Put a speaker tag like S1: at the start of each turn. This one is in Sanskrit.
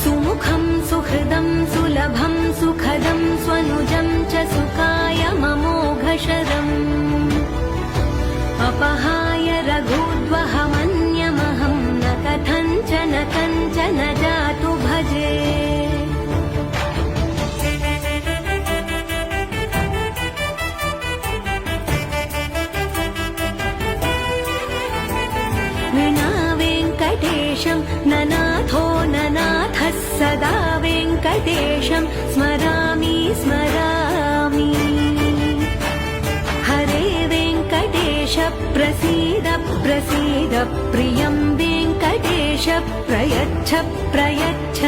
S1: सुमुखं सुहृदं सुलभं सुखदं स्वनुजं च सुखाय ममोघशरम् अपहाय रघुद्वहमन्यमहं न कथञ्चन जातु भजे विना वेङ्कटेशं ननाथो ननाथः सदा वेङ्कटेशं स्मरामि स्मरामि हरे वेङ्कटेश प्रसीद प्रसीद प्रियं वेङ्कटेश प्रयच्छ प्रयच्छ।